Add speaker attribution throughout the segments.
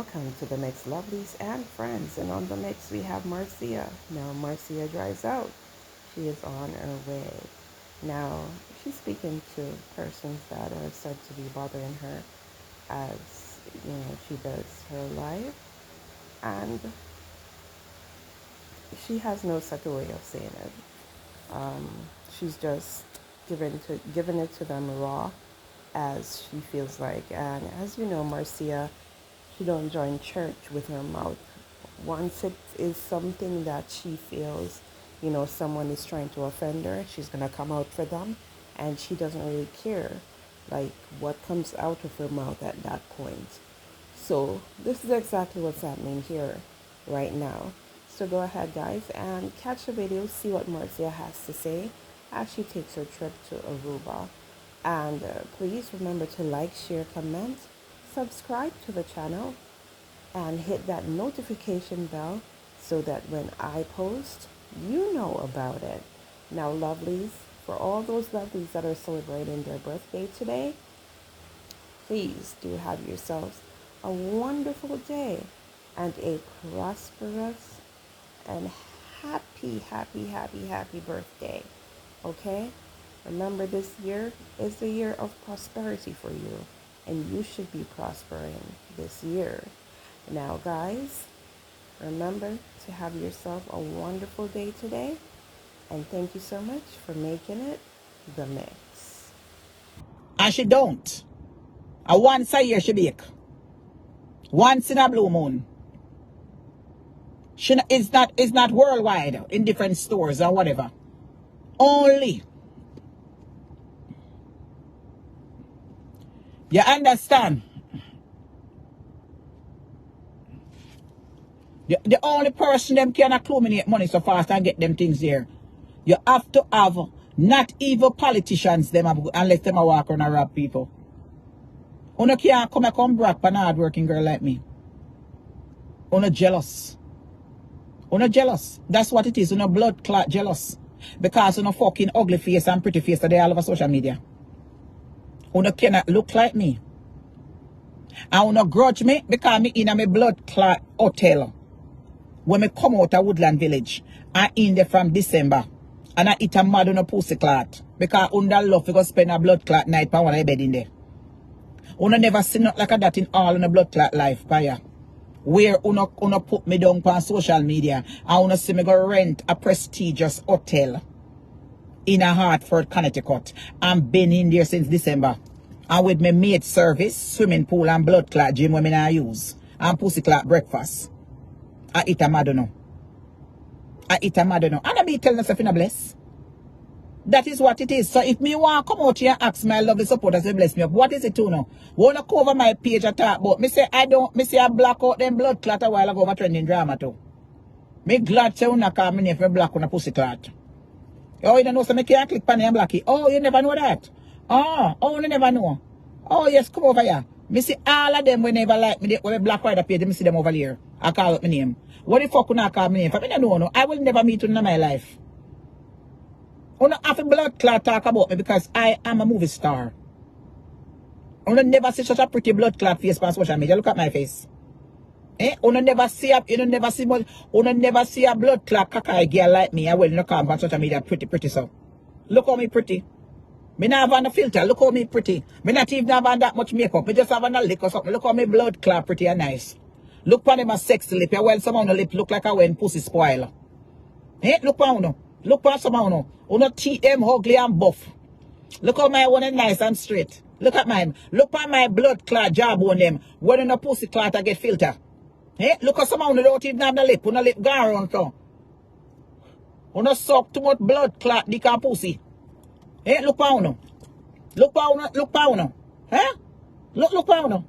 Speaker 1: welcome to the mix, lovelies and friends. And on the mix, we have Marcia. Now, Marcia drives out. She is on her way. Now, she's speaking to persons that are said to be bothering her as, she does her life. And she has no such way of saying it. She's just giving it to them raw as she feels like. And as you know, Marcia, she don't join church with her mouth. Once it is something that she feels, someone is trying to offend her, she's gonna come out for them, and she doesn't really care, like what comes out of her mouth at that point. So this is exactly what's happening here, right now. So go ahead, guys, and catch the video, see what Marcia has to say as she takes her trip to Aruba. And please remember to like, share, comment, subscribe to the channel, and hit that notification bell so that when I post, you know about it. Now, lovelies, for all those lovelies that are celebrating their birthday today, please do have yourselves a wonderful day and a prosperous and happy birthday. Okay? Remember, this year is the year of prosperity for you, and you should be prospering this year. Now, guys, remember to have yourself a wonderful day today, and thank you so much for making it the mix.
Speaker 2: And she don't. And once a year she bake. Once in a blue moon. It's not worldwide in different stores or whatever. Only. You understand? The only person them can accumulate money so fast and get them things there. You have to have not evil politicians them unless them are walk around and rob people. Una can't come back for an hard working girl like me. Una jealous. Una jealous. That's what it is. Una blood clot jealous. Because una fucking ugly face and pretty face that they all over social media. Una cannot look like me. And una grudge me because me in a me blood clot hotel. When me come out of Woodland Village. I in there from December. And I eat a mad on a pussy clot. Because under love to go spend a blood clot night for one of bed in there. Una never seen nothing like that in all in a blood clot life, Paya. Where una put me down on social media. And una see me go rent a prestigious hotel. In a Hartford, Connecticut. And been in there since December. And with me maid service, swimming pool and blood clot gym where me now use. And pussy clot breakfast. I eat a madonna. I eat a madonna. And I be telling myself in a bless. That is what it is. So if me want to come out here and ask my lovely supporters to bless me up, what is it to now? Wanna cover my page and talk about? Me say I black out them blood clot a while ago over trending drama too. Me glad say una call me name for black on a pussy clot. Oh, you don't know, so me can't click on and blacky. Oh, you never know that? Oh, you never know. Oh, yes, come over here. Me see all of them whenever like me, when me black white page, me see them over here. I call out my name. What the fuck I call my name? For me, no. I will never meet you in my life. You don't have a blood clot talk about me because I am a movie star. You don't never see such a pretty blood clot face on social media. Look at my face. You don't never see a blood clot caca girl like me. I will not come on social media pretty so. Look how me pretty. Me not have on a filter. Look how me pretty. Me not even have on that much makeup. Me just have on a lick or something. Look how me blood clot pretty and nice. Look on them a sexy lip. Well, some of the lip look like a when pussy spoil. Look on no. Look on some of no. Uno teeth them ugly and buff. Look how my one is nice and straight. Look at mine. Look on my blood clot job on them. When in a pussy clot I get filter. Look at some of them don't even have the lip. Uno lip gone around so. Uno suck too much blood clot dick and pussy. Look on no. Look on no. Look on no.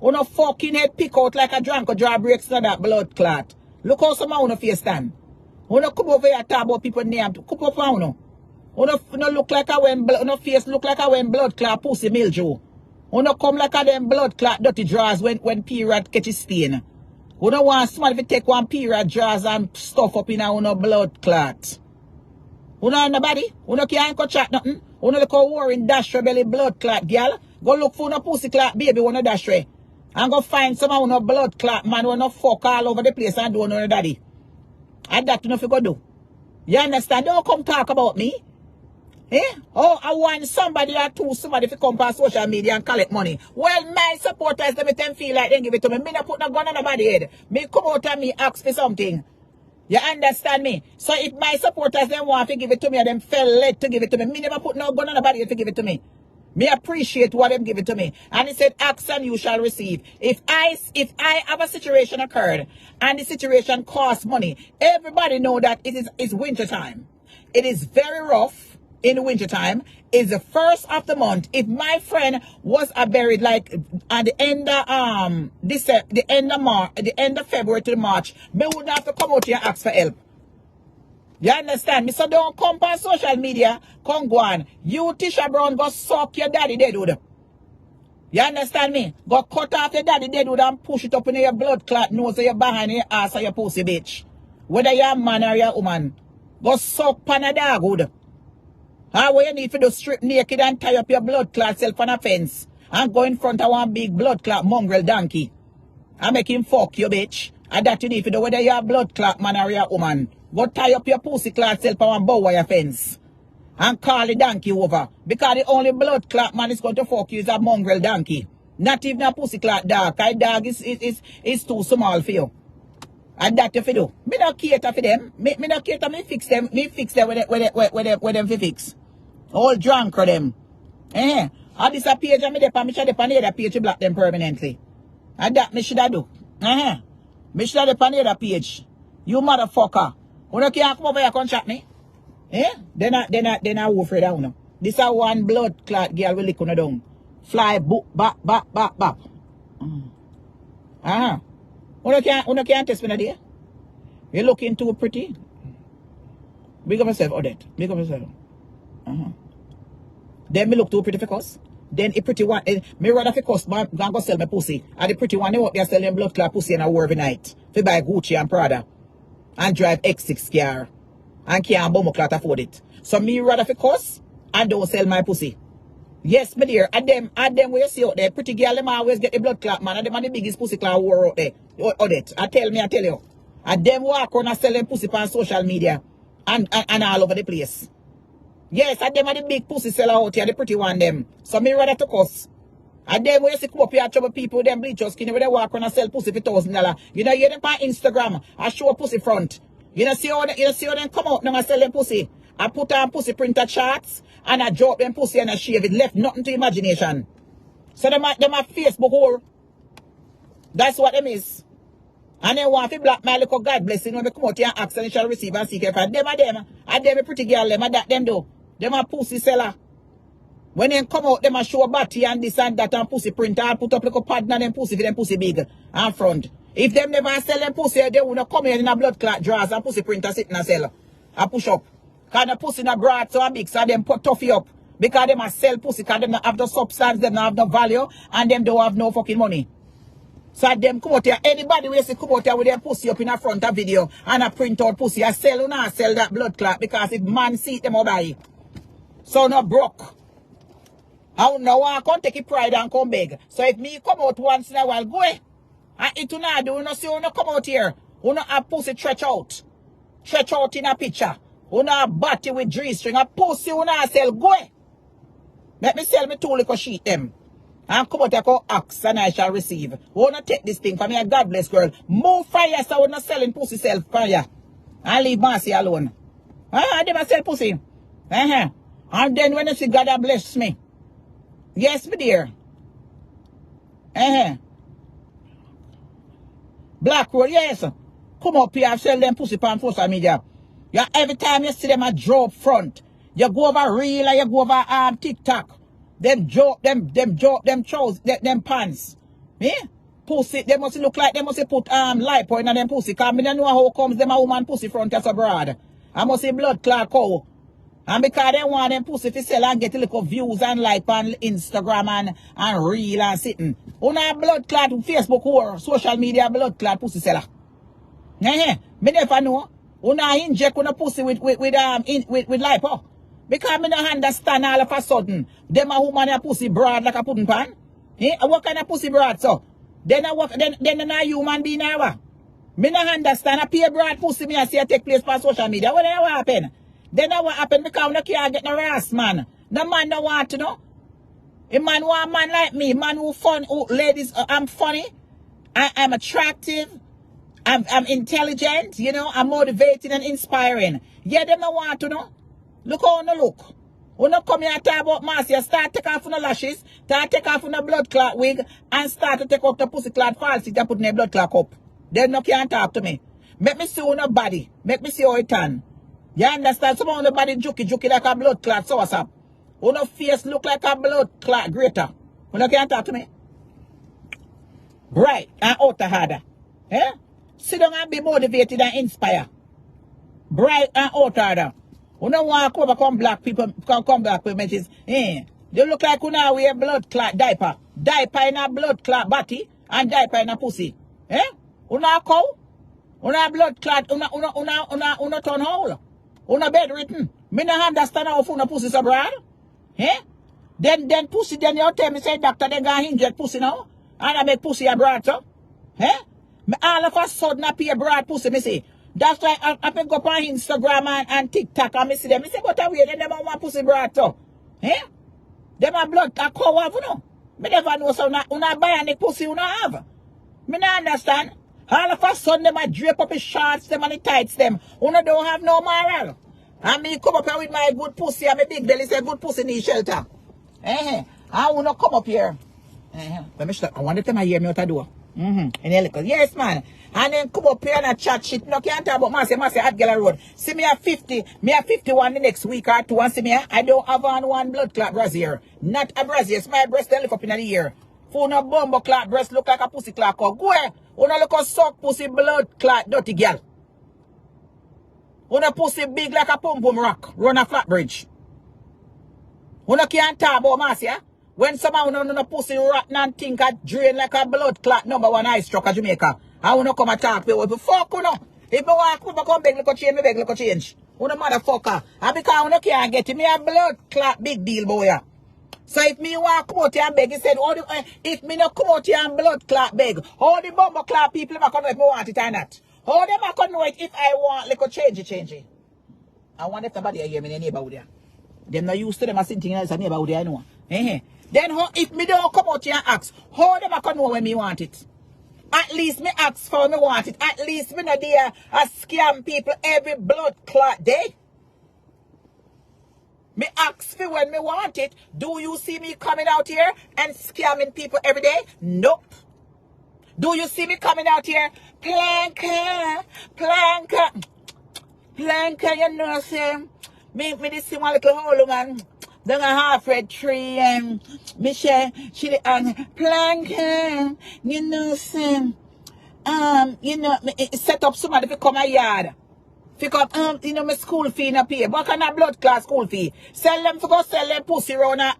Speaker 2: Uno fucking head pick out like a drunk or draw breaks to that blood clot. Look how some of uno face stand. Uno come over here talk about people name. Come up on uno. Uno look like a when uno face look like a when blood clot pussy mildew. Uno come like a them blood clot dirty drawers when period catch stain. Uno want somebody to take one period drawers and stuff up in a uno blood clot. Uno nobody? Uno can't go chat nothing. Uno look how worrying dash your belly blood clot girl. Go look for uno pussy clot baby wanna dash way. I'm going to find someone who no blood clot man who no fuck all over the place and don't know daddy. And that you know if you go do. You understand? Don't come talk about me. Eh? Oh, I want somebody or two, somebody to come on social media and collect money. Well, my supporters, them feel like they give it to me. Me not put no gun on nobody's head. Me come out and me ask for something. You understand me? So if my supporters them want to give it to me, and them felt led to give it to me, me never put no gun on nobody's head to give it to me. Me appreciate what them give it to me. And he said, ask and you shall receive. If I have a situation occurred and the situation costs money, everybody know that it's winter time. It is very rough in the winter time. It's the first of the month. If my friend was buried like at the end of the end of February to March, me wouldn't have to come out here and ask for help. You understand me? So don't come on social media. Come go on. You, Tisha Brown, go suck your daddy deadwood. You understand me? Go cut off your daddy deadwood and push it up in your blood clot nose or your behind your ass or your pussy bitch. Whether you're a man or you're a woman. Go suck pan a dog wood. How what you need to do strip naked and tie up your blood clot self on a fence. And go in front of one big blood clot mongrel donkey. And make him fuck you bitch. And that you need to do whether you're a blood clot man or you're a woman. Go tie up your pussy clot self on one bow wire fence. And call the donkey over. Because the only blood clot man is going to fuck you is a mongrel donkey. Not even a pussy clot dog. Because dog is too small for you. And that you do. Me not cater for them. Me not cater, me fix them. Me fix them with them fix. All drunk for them. Eh. And this a page and me should have on the other page to block them permanently. And that me should have do. Me should have on the other page. You motherfucker. You can't come over here and chat me. Eh? Then I wolf afraid of you. This is one blood clot girl will lick on the down. Fly boop bap. You can't test me there. You're looking too pretty. Big up yourself, Odette. Big up yourself. Then me look too pretty for cuss. Then a pretty one, me rather for cuss, man, go sell my pussy. And the pretty one, they want me to sell them blood clot pussy in a war every night. For buy Gucci and Prada. And drive X6 car. And can't bomb clot afford it. So me rather for cuss and don't sell my pussy. Yes, my dear. And them where you see out there, pretty girl, them always get the blood clot, man. And them are the biggest pussy clot war out there. Odette, I tell you. And them walk around and sell them pussy on social media. And all over the place. Yes, and them are the big pussy seller out here, the pretty one them. So me rather to cuss. And them where you see come up here and trouble people, them bleach your skin, where they walk around and sell pussy for $1,000. You know, you them on Instagram, I show pussy front. You know, see how them come out now and sell them pussy. I put on pussy printer charts, and I drop them pussy and I shave it, left nothing to imagination. So them are Facebook whore. That's what them is. And they want to black my little God blessing when they come out here and ask and they shall receive and seek. And them, and them a pretty girl, them, and that them do. Them a pussy seller. When they come out, them a show body and this and that and pussy printer and put up like a pad and them pussy for them pussy big and front. If them never sell them pussy, they would not come here in a blood clot drawers and pussy printer sitting and sell. And push up. Because the pussy not broad so big, so them put toughy up. Because them a sell pussy, because them not have the substance, them not have the value, and them don't have no fucking money. So them come out here, anybody will see come out here with their pussy up in a front of video and a print out pussy, I sell or not sell that blood clot because if man see it, them will buy it. So no broke. I now I can't take it pride and come beg. So if me come out once in a while, go away. And it will not do, you know, see, you know, come out here. You know, a pussy stretch out. Stretch out in a picture. You know, a body with G-string. A pussy, you know, sell, go away. Let me sell me 2 little sheet them. And come out here, go ask and I shall receive. You want to take this thing from me, a God bless girl. Move fire, so we're not selling pussy self fire. And leave Marcia alone. I never sell pussy. And then when you see God bless me. Yes, my dear. Black Road, yes. Come up here and sell them pussy on social media. Yeah, every time you see them a drop front, you go over reel or you go over TikTok. Them trousers, them pants. Eh? Pussy, they must look like they must put lipo in them pussy. Cause me don't know how comes them a woman pussy front as abroad. I must say blood clot cow. And because they want them pussy to sell and get a little views and like on Instagram and reel and sitting. Una blood clot Facebook or social media blood clot pussy seller. Me never know. Una inject una pussy with lipo. Because me don't understand all of a sudden. Them a woman a pussy broad like a pudding pan. What kind of pussy broad so? Then I work, then a human being now. Me not understand. I pay broad pussy me and see it take place on social media. What happen? Then what happen because I can't get no rest, man. The man don't want to know. A man want a man like me. Man who fun, who ladies, I'm funny. I'm attractive. I'm intelligent, you know, I'm motivating and inspiring. Yeah, them don't want to know. Look how you look. When you come here and talk about Marcia, start take off on the lashes, start take off on the blood clot wig, and start to take off the pussy clot falsies and put in the blood clot up. Then you can't talk to me. Make me see on the body. Make me see how it turn. You understand? Some of the body jukey like a blood clot, so what's up? On the face look like a blood clot greater. When you can't talk to me. Bright and outer harder. Eh? Sit down and be motivated and inspire. Bright and outer. You don't want to come black people, come black people, they look like you now wear blood clot diaper. Diaper in a blood clot body and diaper in a pussy. Eh? You not cow? You not blood clot, you not turn hole. You not bedridden. Me not understand how you pussy so broad. Eh? Then pussy, then you tell me say doctor they gonna inject pussy now. And I make pussy a broad so. Eh? All of a sudden I pay broad pussy, me say. That's why I pick up on Instagram and TikTok and me see them. Me say, what a way, then them want pussy broad too. Eh? Them a blood a cow have, you know. Me never know so una buy any pussy you not have. Me not understand. All of a sudden them a drape up his shorts, them and the tights them. Una don't have no moral. And me come up here with my good pussy and my big belly say good pussy need shelter. Eh? I wanna come up here. Let me stop. I want them to hear me what I do. In the yes, man. And then come up here and chat shit. No can't talk about Marcia at Gala Road. See me at 50, me at 51 the next week or two and see me. I don't have on one blood clot brassiere. Not a brassiere. It's my breast they look up in the ear. For no bumbo clot breast look like a pussy clot. Go where? Una look a suck pussy blood clot dirty girl. Una pussy big like a pum pum rock. Run a flat bridge. Una can't talk about Marcia. When someone on a pussy rotten and think I drain like a blood clot #1 ice truck at Jamaica, I wanna come and talk to you. Fuck you know. If I want to come beg like change, me beg like change. Who the motherfucker? And because I can't get it, me a blood clot big deal boy. So if me want to come out here and beg, he said, if me not come out here and blood clot beg, all the bumper clot people I can know if I want it or not. How them I can know it if I want like change it. I want if somebody hear me in the neighborhood there. Them not used to them as something else in the neighborhood there, I know. Then if me don't come out here and ask, how them I can know when me want it? At least me ask for me want it. At least me not there a scam people every blood clot day. Me ask for when me want it. Do you see me coming out here and scamming people every day? Nope. Do you see me coming out here? Planker, you know, say, me this see one little hole, man. Then a half-red tree and Michelle, she plank, you know, say, you know, set up somebody to come a yard. Pick up, you know, my school fee in a pay. What kind of blood class school fee? Sell them to go sell them pussy round a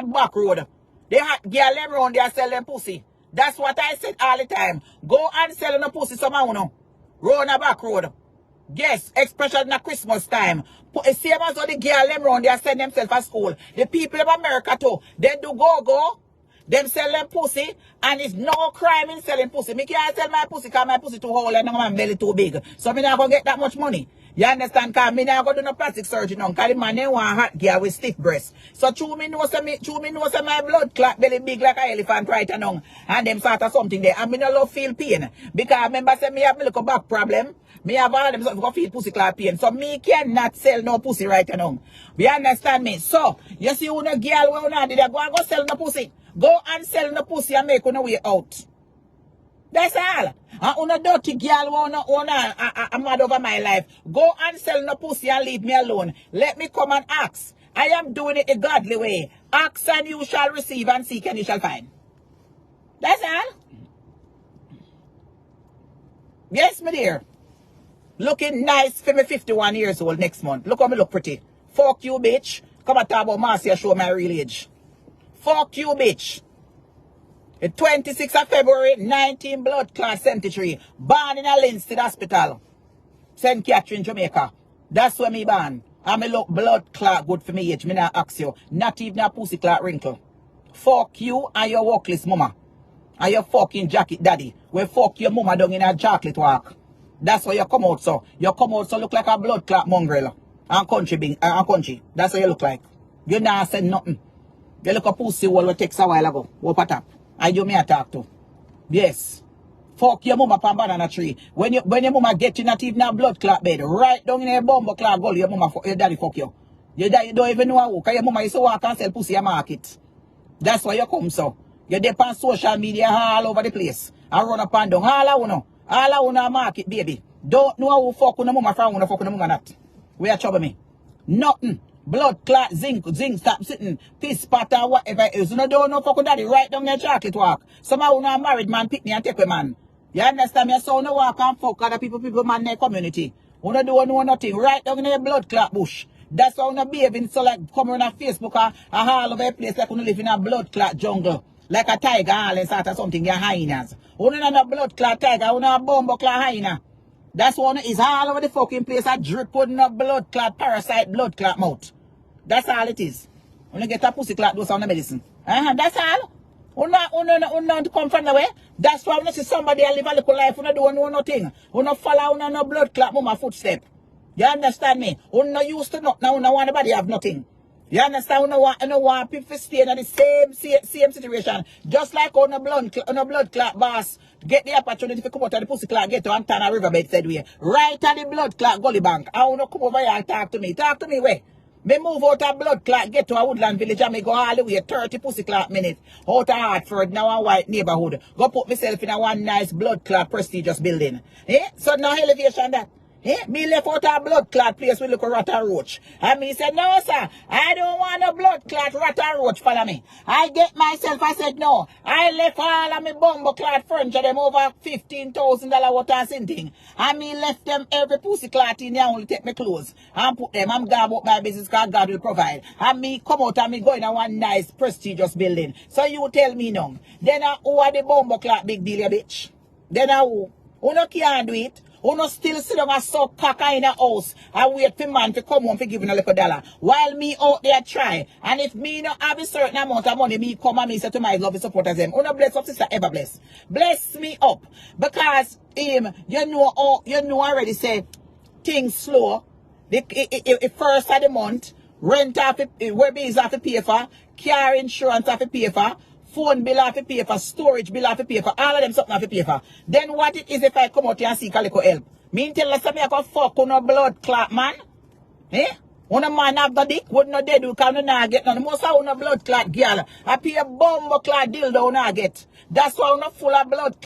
Speaker 2: back road. They had girl them round there sell them pussy. That's what I said all the time. Go and sell them pussy somehow, no. Round a back road. Yes, especially in Christmas time. Same as all the girl them round there send themselves to school. The people of America too. They do go. Them sell them pussy. And it's no crime in selling pussy. Me can't sell my pussy because my pussy too whole and my belly too big. So me not gonna get that much money. You understand? Because me not gonna do no plastic surgery now. Because the man they want a hot girl with stiff breasts. So true me know say my blood clot belly big like an elephant right now. And them sort of something there. And me no love feel pain. Because I remember say me have me little back problem. Me have all them something for feel pussy clot pain. So me cannot sell no pussy right now. You understand me? So you see who no girl where you did go and go sell no pussy. Go and sell no pussy and make no way out. That's all. And una dirty girl I'm mad over my life. Go and sell no pussy and leave me alone. Let me come and ask. I am doing it a godly way. Ask and you shall receive, and seek and you shall find. That's all. Yes, my dear. Looking nice for me 51 years old next month. Look how me look pretty. Fuck you, bitch. Come and talk about Marcia show my real age. Fuck you, bitch. The 26th of February, 19 blood clot 73. Born in a Linstead Hospital. St. Catherine, Jamaica. That's where me born. And me look blood clot good for me age. Me not ask you. Not even a pussy clot wrinkle. Fuck you and your workless mama. And your fucking jacket daddy. We fuck your mama down in a chocolate walk. That's why you come out so. You come out so look like a blood clot mongrel. And country. That's what you look like. You not say nothing. You look a pussy wall we takes a while ago. What up? And you may talk to. Yes. Fuck your mama pan banana tree. When your mama get you not even a blood clot bed. Right down in a bumbo clot gully, your daddy fuck you. Your daddy don't even know how. Cause your mama used to walk and sell pussy a market. That's why you come so. You dip on social media all over the place. And run up and down. All I wanna market, baby. Don't know who fuck with the mama from who fuck with the mama not. Where you trouble me? Nothing. Blood clot, zinc, stop sitting, piss, pat, or whatever it is. You don't know fucking daddy right down your chocolate walk. Somehow who not married man pick me and take a man. You understand me? So no walk and fuck other people man in their community. Who don't know nothing. Right down in your blood clot bush. That's why you behaving so like come on Facebook or all over a place like you live in a blood clot jungle. Like a tiger and sort of something, your hyenas. You don't know a blood clot tiger, you know a bumbo clot hyena. That's one is all over the fucking place. A drip putting a blood clot, parasite, blood clot mouth. That's all it is. When you get a pussy clot, those on the medicine. That's all. You not come from the way. That's why when you see somebody live a little life, you don't know nothing. You don't follow no blood clot mama footstep. You understand me? You not used to nothing. You don't want nobody have nothing. You understand? You don't want people to stay in the same situation. Just like on a blood clot boss. Get the opportunity to come out of the pussy clot, get to Antana Riverbed said we. Right at the blood clot gully bank. I want to come over here and talk to me. Talk to me where? Me move out of blood clot, get to a woodland village and me go all the way 30 pussy clot minutes. Out of Hartford, now a white neighborhood. Go put myself in a one nice blood clot prestigious building. So no elevation that. Me left out a blood clot place we look at rat and roach. And me said, no sir, I don't want a blood clot rat and roach, follow me. I get myself, I said no. I left all of me bumbo clot furniture, them over $15,000 worth of something. And me left them every pussy clot in there, only take my clothes. And put them, I'm going about my business because God will provide. And me come out and me go in a one nice prestigious building. So you tell me now. Then who are the bumbo clot big deal, you bitch? Then who? Who no can't do it? Who no still sit down and suck caca in a house and wait for man to come home for giving a little dollar. While me out there try. And if me no have a certain amount of money, me come and me say to my love supporters them. Who no bless up sister ever bless. Bless me up. Because you know already say things slow. The first of the month, rent off where bills have to pay for, car insurance have to pay for. Phone bill have to pay for, storage bill have to pay for, all of them something have to pay for. Then what it is if I come out here and seek a little help? Me tell us something I can fuck on a blood clot man. When a man have the dick, wouldn't no dead, you can't not get none. Most of a blood clot girl. I pay a bomb clot dildo not get. That's why I'm not full of blood